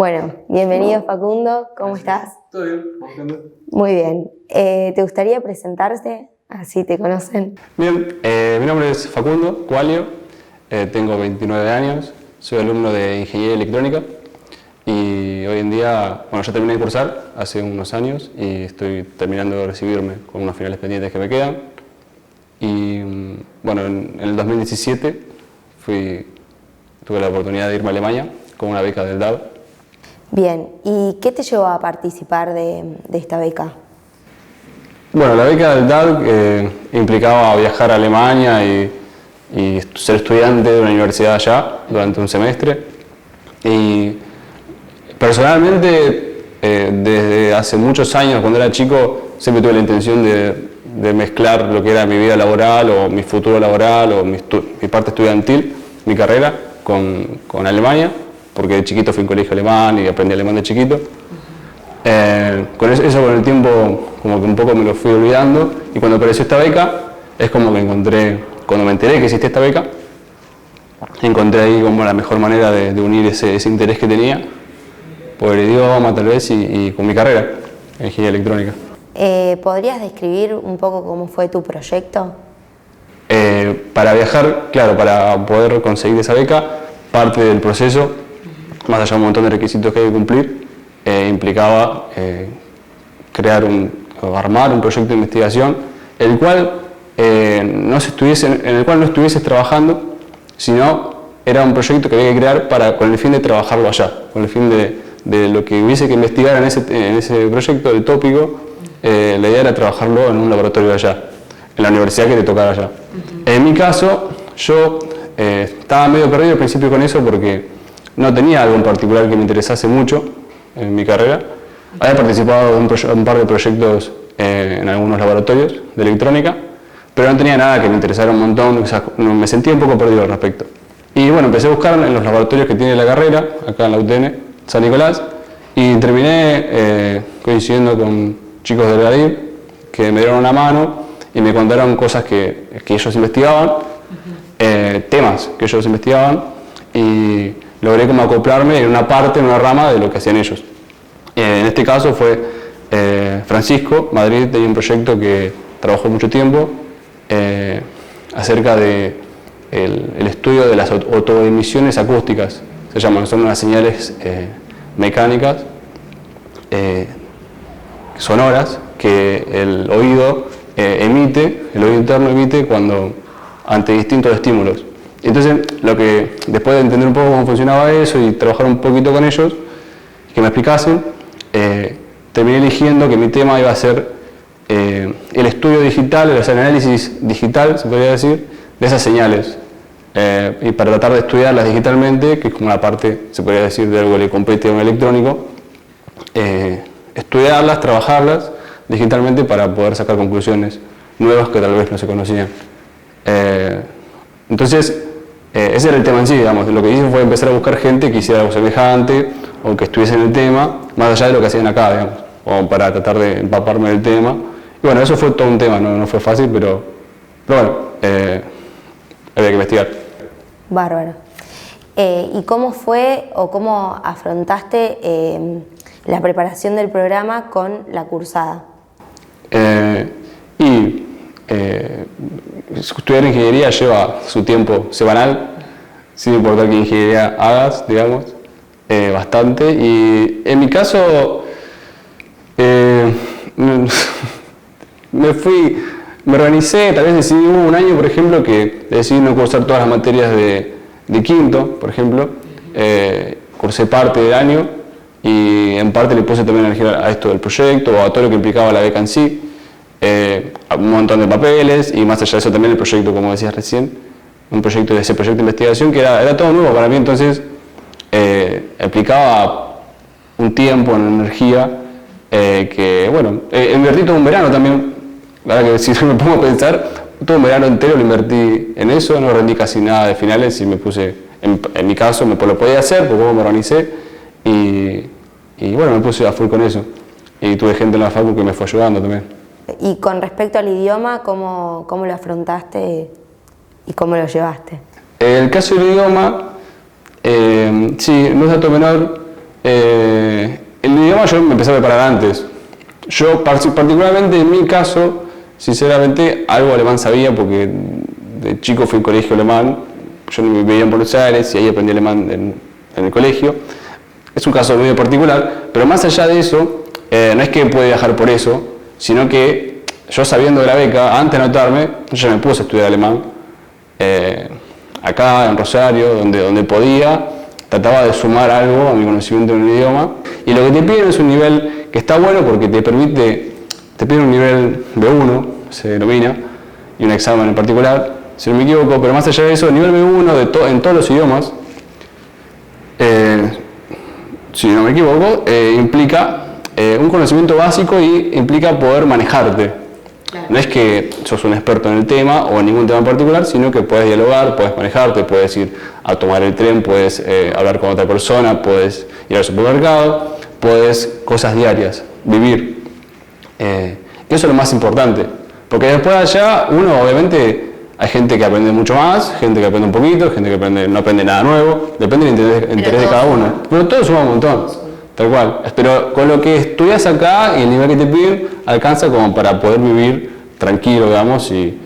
Bueno, bienvenido Facundo, ¿cómo estás? Todo bien, ¿vos qué andás? Muy bien. ¿Te gustaría presentarte? Así te conocen. Bien, mi nombre es Facundo Cualio, tengo 29 años, soy alumno de Ingeniería Electrónica y hoy en día, bueno, ya terminé de cursar hace unos años y estoy terminando de recibirme con unos finales pendientes que me quedan. Y bueno, en el 2017 tuve la oportunidad de irme a Alemania con una beca del DAB. Bien, ¿y qué te llevó a participar de esta beca? Bueno, la beca del DAD implicaba viajar a Alemania y ser estudiante de una universidad allá durante un semestre. Y personalmente, desde hace muchos años, cuando era chico, siempre tuve la intención de mezclar lo que era mi vida laboral o mi futuro laboral o mi parte estudiantil, mi carrera, con Alemania, porque de chiquito fui a un colegio alemán y aprendí alemán de chiquito. Con eso con el tiempo como que un poco me lo fui olvidando y cuando apareció esta beca es como que cuando me enteré que existía esta beca, encontré ahí como la mejor manera de unir ese interés que tenía por el idioma tal vez y con mi carrera en ingeniería electrónica. ¿Podrías describir un poco cómo fue tu proyecto? Para viajar, claro, para poder conseguir esa beca, parte del proceso, más allá de un montón de requisitos que hay que cumplir, implicaba armar un proyecto de investigación en el cual no estuvieses trabajando, sino era un proyecto que había que crear con el fin de trabajarlo allá, con el fin de lo que hubiese que investigar en ese proyecto, el tópico, la idea era trabajarlo en un laboratorio allá, en la universidad que te tocara allá. En mi caso, yo estaba medio perdido al principio con eso porque no tenía algo en particular que me interesase mucho en mi carrera. Había participado en un par de proyectos en algunos laboratorios de electrónica, pero no tenía nada que me interesara un montón, o sea, me sentía un poco perdido al respecto. Y bueno, empecé a buscar en los laboratorios que tiene la carrera, acá en la UTN, San Nicolás, y terminé coincidiendo con chicos del GADIR que me dieron una mano y me contaron cosas que ellos investigaban, temas que ellos investigaban, y logré como acoplarme en una rama de lo que hacían ellos. En este caso fue Francisco Madrid, tenía un proyecto que trabajó mucho tiempo acerca de el estudio de las autoemisiones acústicas, se llaman, son unas señales mecánicas sonoras que el oído interno emite ante distintos estímulos. Entonces, después de entender un poco cómo funcionaba eso y trabajar un poquito con ellos, que me explicasen, terminé eligiendo que mi tema iba a ser el estudio digital, el análisis digital, se podría decir, de esas señales. Y para tratar de estudiarlas digitalmente, que es como una parte, se podría decir, de algo que le compete a un electrónico, estudiarlas, trabajarlas digitalmente para poder sacar conclusiones nuevas que tal vez no se conocían. Entonces, ese era el tema en sí, digamos. Lo que hice fue empezar a buscar gente que hiciera algo semejante o que estuviese en el tema, más allá de lo que hacían acá, digamos, o para tratar de empaparme del tema. Y bueno, eso fue todo un tema, no fue fácil, pero bueno, había que investigar. Bárbaro. ¿Y cómo fue o cómo afrontaste la preparación del programa con la cursada? Estudiar ingeniería lleva su tiempo semanal, sin importar qué ingeniería hagas, digamos, bastante. Y en mi caso, me organicé, tal vez decidí un año, por ejemplo, que decidí no cursar todas las materias de quinto, por ejemplo. Cursé parte del año y en parte le puse también energía a esto del proyecto o a todo lo que implicaba la beca en sí. Un montón de papeles y más allá de eso también el proyecto, como decías recién, ese proyecto de investigación que era todo nuevo para mí, entonces aplicaba un tiempo, una energía que, bueno, invertí todo un verano también, la verdad que si me pongo a pensar, todo un verano entero lo invertí en eso, no rendí casi nada de finales y me puse, en mi caso lo podía hacer, porque me organicé y bueno, me puse a full con eso y tuve gente en la facu que me fue ayudando también. Y con respecto al idioma, ¿cómo lo afrontaste y cómo lo llevaste? El caso del idioma, sí, no es dato menor, El idioma yo me empecé a preparar antes. Yo particularmente en mi caso, sinceramente, algo alemán sabía porque de chico fui a un colegio alemán. Yo vivía en Buenos Aires y ahí aprendí alemán en el colegio. Es un caso medio particular, pero más allá de eso, no es que pude viajar por eso, sino que yo sabiendo de la beca, antes de anotarme, yo ya me puse a estudiar alemán. Acá en Rosario, donde podía, trataba de sumar algo a mi conocimiento en un idioma. Y lo que te piden es un nivel que está bueno porque te piden un nivel B1, se denomina, y un examen en particular, si no me equivoco, pero más allá de eso, el nivel B1 en todos los idiomas, si no me equivoco, implica un conocimiento básico y implica poder manejarte. Claro. No es que sos un experto en el tema o en ningún tema en particular, sino que puedes dialogar, puedes manejarte, puedes ir a tomar el tren, puedes hablar con otra persona, puedes ir al supermercado, puedes cosas diarias, vivir. Eso es lo más importante, porque después de allá uno obviamente hay gente que aprende mucho más, gente que aprende un poquito, gente que no aprende nada nuevo, depende del interés de cada uno. Pero todo suma un montón, tal cual. Pero con lo que estudias acá y el nivel que te piden, alcanza como para poder vivir tranquilo, digamos, y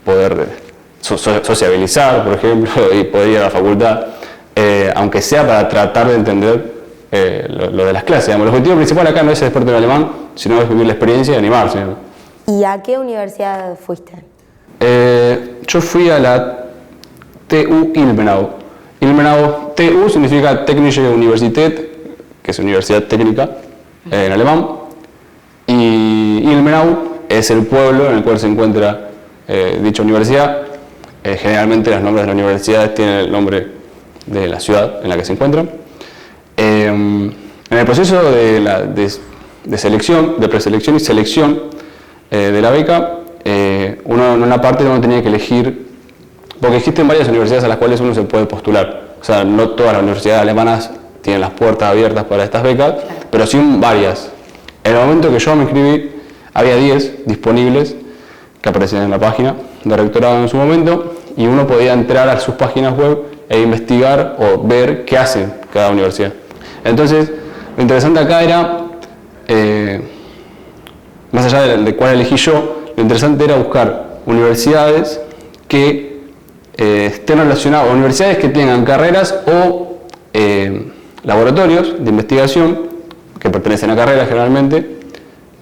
poder sociabilizar, por ejemplo, y poder ir a la facultad, aunque sea para tratar de entender lo de las clases. Digamos. El objetivo principal acá no es ser experto en alemán, sino es vivir la experiencia y animarse. ¿No? ¿Y a qué universidad fuiste? Yo fui a la TU Ilmenau. Ilmenau, TU significa Technische Universität, que es universidad técnica en alemán, y Ilmenau es el pueblo en el cual se encuentra dicha universidad. Generalmente los nombres de las universidades tienen el nombre de la ciudad en la que se encuentran. En el proceso de selección, de preselección y selección de la beca, uno en una parte uno tenía que elegir, porque existen varias universidades a las cuales uno se puede postular. O sea, no todas las universidades alemanas tienen las puertas abiertas para estas becas, pero sí varias. En el momento que yo me inscribí, había 10 disponibles que aparecían en la página de rectorado en su momento, y uno podía entrar a sus páginas web e investigar o ver qué hace cada universidad. Entonces, lo interesante acá era, más allá de cuál elegí yo, lo interesante era buscar universidades que estén relacionadas, universidades que tengan carreras o laboratorios de investigación, que pertenecen a carreras generalmente,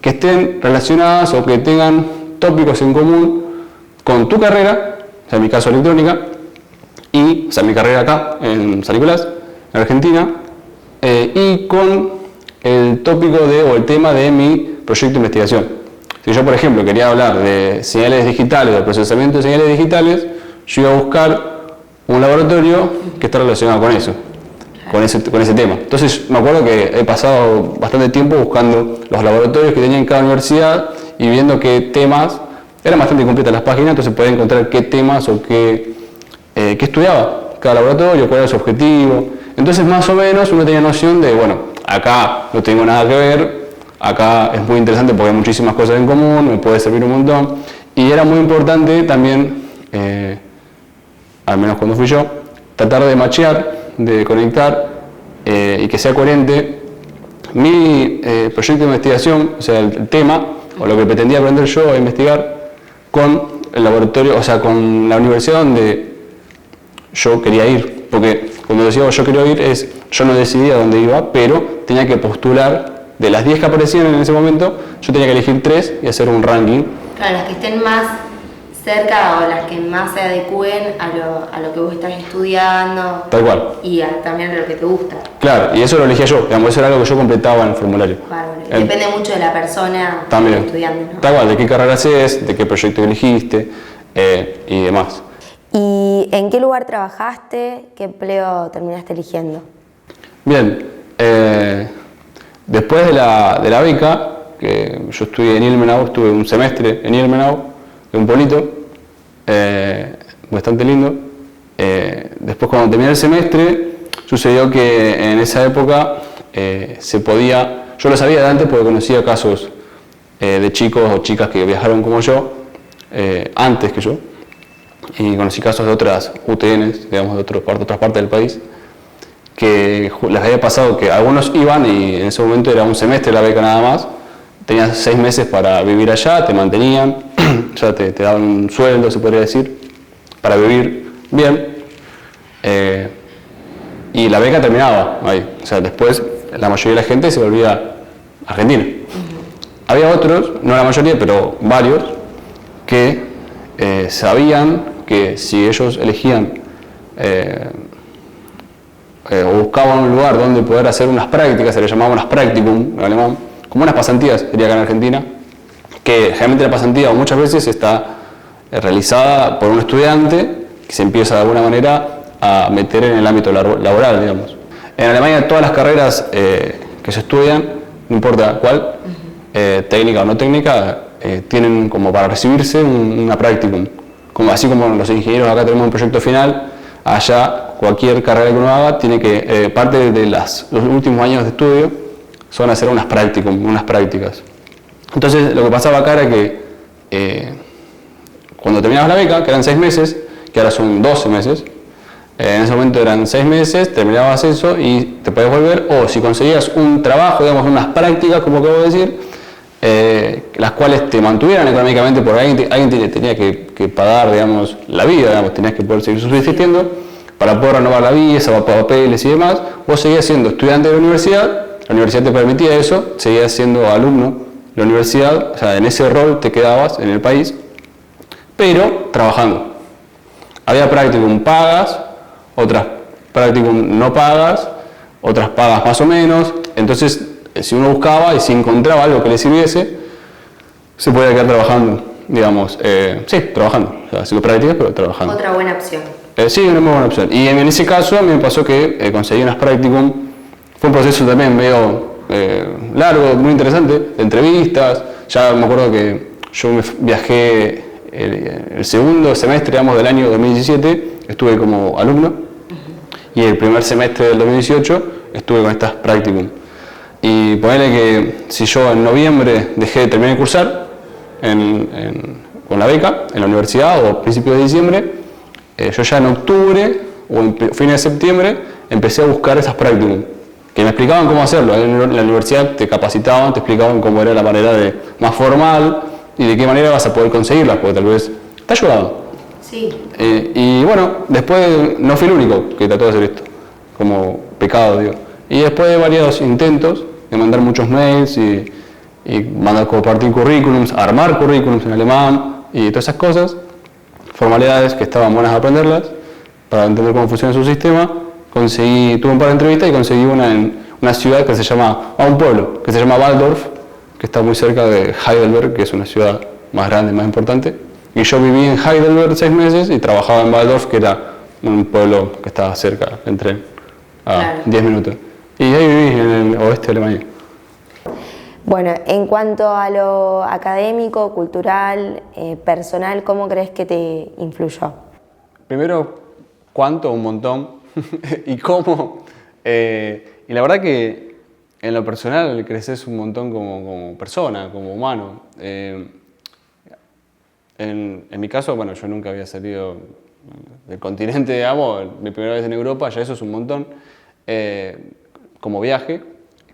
que estén relacionadas o que tengan tópicos en común con tu carrera, o sea, en mi caso electrónica, y, o sea, mi carrera acá en San Nicolás, en Argentina, y con el tópico o el tema de mi proyecto de investigación. Si yo, por ejemplo, quería hablar de señales digitales, del procesamiento de señales digitales, yo iba a buscar un laboratorio que está relacionado con eso, con ese tema. Entonces, me acuerdo que he pasado bastante tiempo buscando los laboratorios que tenía en cada universidad y viendo qué temas, eran bastante completas las páginas, entonces podía encontrar qué temas o qué estudiaba cada laboratorio, cuál era su objetivo. Entonces, más o menos, uno tenía noción de, bueno, acá no tengo nada que ver, acá es muy interesante porque hay muchísimas cosas en común, me puede servir un montón. Y era muy importante también, al menos cuando fui yo, tratar de machear, de conectar y que sea coherente mi proyecto de investigación, o sea, el tema, o lo que pretendía aprender yo a investigar, con el laboratorio, o sea, con la universidad donde yo quería ir. Porque cuando decía yo quiero ir, yo no decidía dónde iba, pero tenía que postular. De las 10 que aparecían en ese momento, yo tenía que elegir 3 y hacer un ranking. Claro, las que estén más cerca o las que más se adecúen a lo que vos estás estudiando. Tal cual. Y también a lo que te gusta. Claro, y eso lo elegía yo, digamos, eso era algo que yo completaba en el formulario. Bárbaro. Depende mucho de la persona también estudiando, ¿no? Tal cual, de qué carrera haces, de qué proyecto elegiste y demás. ¿Y en qué lugar trabajaste? ¿Qué empleo terminaste eligiendo? Bien, después de la beca, que yo estudié en Ilmenau, estuve un semestre en Ilmenau, de un pueblito, bastante lindo. Después, cuando terminé el semestre, sucedió que en esa época se podía, yo lo sabía de antes porque conocía casos de chicos o chicas que viajaron como yo, antes que yo, y conocí casos de otras UTNs, digamos, de otras partes del país, que les había pasado que algunos iban y en ese momento era un semestre la beca nada más, tenías 6 meses para vivir allá, te mantenían, ya te daban un sueldo, se podría decir, para vivir bien, y la beca terminaba ahí, o sea, después la mayoría de la gente se volvía a Argentina. Había otros, no la mayoría, pero varios, que sabían que si ellos elegían o buscaban un lugar donde poder hacer unas prácticas, se le llamaba unas practicum en alemán, como unas pasantías, sería acá en Argentina, que generalmente la pasantía o muchas veces está realizada por un estudiante que se empieza de alguna manera a meter en el ámbito laboral, digamos. En Alemania todas las carreras que se estudian, no importa cuál, técnica o no técnica, tienen como para recibirse una practicum. Así como los ingenieros acá tenemos un proyecto final, allá cualquier carrera que uno haga tiene que, parte de los últimos años de estudio, son hacer unas practicum, unas prácticas. Entonces lo que pasaba acá era que cuando terminabas la beca, que eran 6 meses, que ahora son 12 meses, en ese momento eran 6 meses, terminabas eso y te podías volver, o si conseguías un trabajo, digamos unas prácticas, como acabo de decir, las cuales te mantuvieran económicamente, porque alguien tenía que pagar, digamos, la vida, digamos, tenías que poder seguir subsistiendo para poder renovar la visa, papeles y demás. Vos seguías siendo estudiante de la universidad te permitía eso, seguías siendo alumno de la universidad, o sea, en ese rol te quedabas en el país, pero trabajando. Había practicum pagas, otras practicum no pagas, otras pagas más o menos, entonces si uno buscaba y si encontraba algo que le sirviese, se podía quedar trabajando, digamos, sí, trabajando, o sea, haciendo prácticas, pero trabajando. Otra buena opción. Sí, una muy buena opción. Y en ese caso a mí me pasó que conseguí unas practicum, fue un proceso también medio largo, muy interesante, de entrevistas, ya me acuerdo que yo viajé el segundo semestre, digamos, del año 2017, estuve como alumno, y el primer semestre del 2018 estuve con estas practicum. Y ponele que si yo en noviembre terminé de cursar con la beca en la universidad o a principios de diciembre, yo ya en octubre o en fines de septiembre empecé a buscar esas practicum, que me explicaban cómo hacerlo. En la universidad te capacitaban, te explicaban cómo era la manera más formal y de qué manera vas a poder conseguirlas, porque tal vez te ayudaban. Sí. Y bueno, después no fui el único que trató de hacer esto, como pecado, digo. Y después de varios intentos, de mandar muchos mails y mandar compartir currículums, armar currículums en alemán y todas esas cosas, formalidades que estaban buenas a aprenderlas para entender cómo funciona su sistema, tuve un par de entrevistas y conseguí una en una ciudad que se llama, un pueblo, que se llama Waldorf, que está muy cerca de Heidelberg, que es una ciudad más grande, más importante. Y yo viví en Heidelberg 6 meses y trabajaba en Waldorf, que era un pueblo que estaba cerca, en tren, a 10 minutos. Y ahí viví en el oeste de Alemania. Bueno, en cuanto a lo académico, cultural, personal, ¿cómo crees que te influyó? Primero, ¿cuánto? Un montón. ¿Y cómo? Y la verdad que en lo personal creces un montón como persona, como humano. En mi caso, bueno, yo nunca había salido del continente, digamos, mi primera vez en Europa, ya eso es un montón. Como viaje,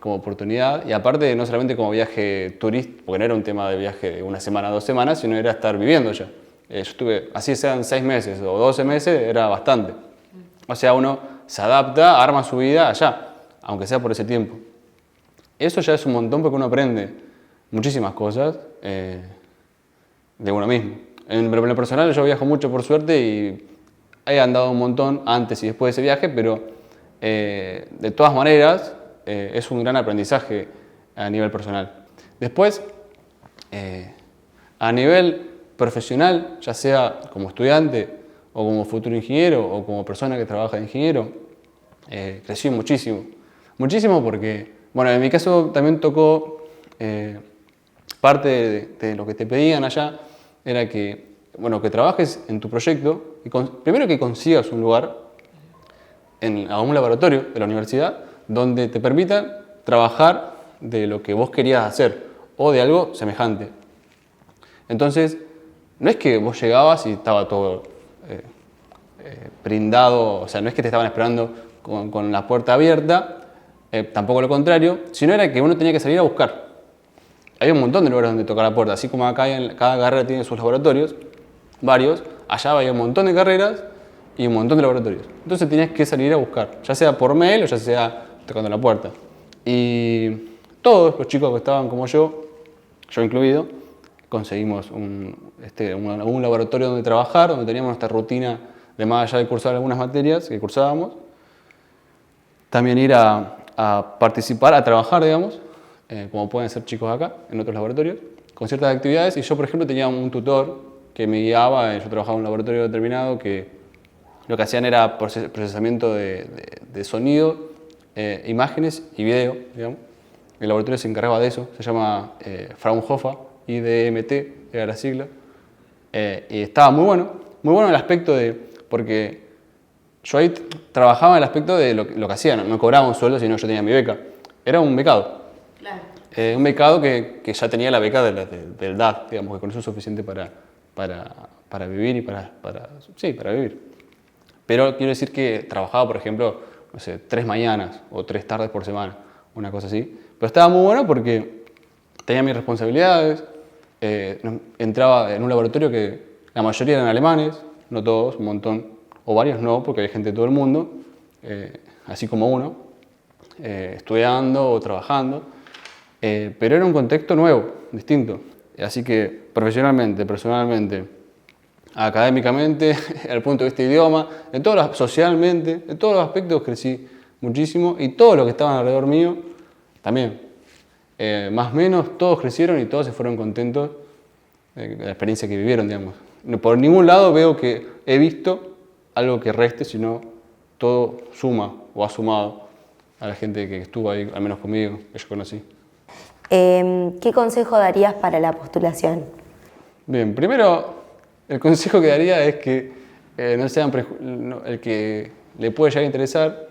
como oportunidad, y aparte no solamente como viaje turístico, porque no era un tema de viaje de 1 semana, 2 semanas, sino era estar viviendo ya. Yo estuve, así sean 6 meses o 12 meses, era bastante. O sea, uno se adapta, arma su vida allá, aunque sea por ese tiempo. Eso ya es un montón porque uno aprende muchísimas cosas de uno mismo. En lo personal yo viajo mucho por suerte y he andado un montón antes y después de ese viaje, pero de todas maneras es un gran aprendizaje a nivel personal. Después, a nivel profesional, ya sea como estudiante o como futuro ingeniero o como persona que trabaja de ingeniero, crecí muchísimo. Muchísimo porque, bueno, en mi caso también tocó parte de lo que te pedían allá, era que, bueno, que trabajes en tu proyecto y primero que consigas un lugar a un laboratorio de la universidad donde te permitan trabajar de lo que vos querías hacer o de algo semejante. Entonces, no es que vos llegabas y estaba todo brindado, o sea, no es que te estaban esperando con la puerta abierta, tampoco lo contrario, sino era que uno tenía que salir a buscar. Hay un montón de lugares donde tocar la puerta, así como acá cada carrera tiene sus laboratorios, varios, allá había un montón de carreras y un montón de laboratorios. Entonces tenías que salir a buscar, ya sea por mail o ya sea tocando la puerta. Y todos los chicos que estaban como yo incluido, conseguimos un laboratorio donde trabajar, donde teníamos nuestra rutina de más allá de cursar algunas materias que cursábamos. También ir a participar, a trabajar, digamos, como pueden ser chicos acá, en otros laboratorios, con ciertas actividades. Y yo, por ejemplo, tenía un tutor que me guiaba. Yo trabajaba en un laboratorio determinado que lo que hacían era procesamiento de sonido, imágenes y video, digamos. El laboratorio se encargaba de eso, se llama Fraunhofer, IDMT, era la sigla. Y estaba muy bueno el aspecto de, porque yo ahí trabajaba en el aspecto de lo que hacía, no cobraba un sueldo, sino yo tenía mi beca. Era un becado. Claro. Un becado que ya tenía la beca del DAF, digamos, que con eso es suficiente para vivir y para vivir. Pero quiero decir que trabajaba, por ejemplo, no sé, 3 mañanas o 3 tardes por semana, una cosa así. Pero estaba muy bueno porque tenía mis responsabilidades, entraba en un laboratorio que la mayoría eran alemanes, no todos, un montón, o varios no, porque hay gente de todo el mundo, así como uno, estudiando o trabajando, pero era un contexto nuevo, distinto. Así que profesionalmente, personalmente, académicamente, desde el punto de vista de idioma, socialmente, en todos los aspectos crecí muchísimo y todos los que estaban alrededor mío también. Más o menos todos crecieron y todos se fueron contentos de la experiencia que vivieron, digamos. Por ningún lado veo que he visto algo que reste, sino todo suma o ha sumado a la gente que estuvo ahí, al menos conmigo, que yo conocí. ¿Qué consejo darías para la postulación? Bien, primero el consejo que daría es que no sean el que le puede llegar a interesar,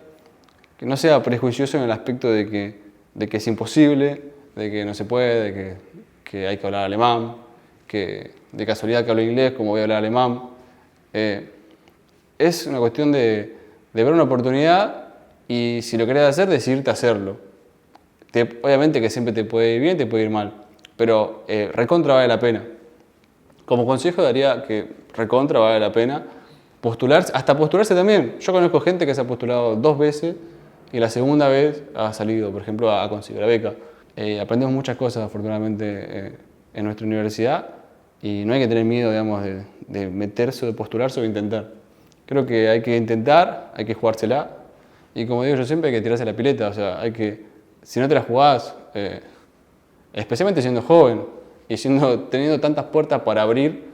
que no sea prejuicioso en el aspecto de que es imposible, de que no se puede, de que hay que hablar alemán, que de casualidad que hablo inglés, como voy a hablar alemán. Es una cuestión de ver una oportunidad y si lo querés hacer, decidirte a hacerlo. Obviamente que siempre te puede ir bien, te puede ir mal, pero recontra vale la pena. Como consejo daría que recontra vale la pena postularse, hasta postularse también. Yo conozco gente que se ha postulado 2 veces y la segunda vez ha salido, por ejemplo, a conseguir la beca. Aprendemos muchas cosas, afortunadamente, en nuestra universidad y no hay que tener miedo, digamos, de meterse, de postularse o de intentar. Creo que hay que intentar, hay que jugársela y como digo yo siempre, hay que tirarse la pileta. O sea, si no te la jugás, especialmente siendo joven y teniendo tantas puertas para abrir,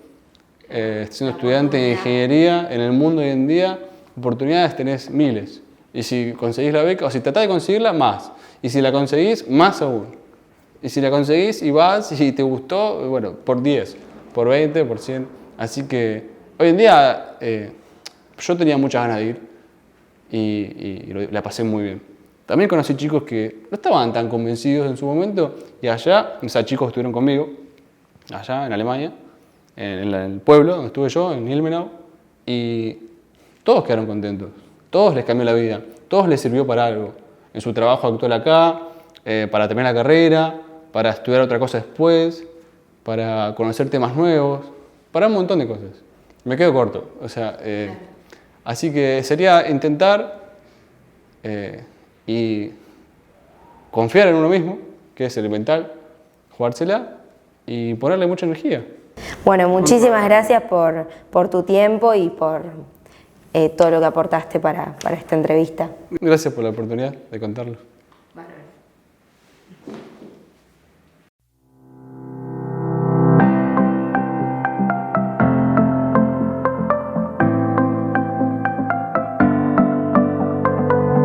siendo estudiante de ingeniería en el mundo hoy en día, oportunidades tenés miles. Y si conseguís la beca, o si tratás de conseguirla, más. Y si la conseguís, más aún. Y si la conseguís y vas y te gustó, bueno, por 10, por 20, por 100. Así que hoy en día yo tenía muchas ganas de ir y la pasé muy bien. También conocí chicos que no estaban tan convencidos en su momento y allá, o sea, chicos que estuvieron conmigo, allá en Alemania, en el pueblo donde estuve yo, en Ilmenau, y todos quedaron contentos. Todos les cambió la vida, todos les sirvió para algo. En su trabajo actual acá, para terminar la carrera, para estudiar otra cosa después, para conocer temas nuevos, para un montón de cosas. Me quedo corto, o sea, así que sería intentar y confiar en uno mismo, que es elemental, jugársela y ponerle mucha energía. Bueno, muchísimas gracias por tu tiempo y por todo lo que aportaste para esta entrevista. Gracias por la oportunidad de contarlo.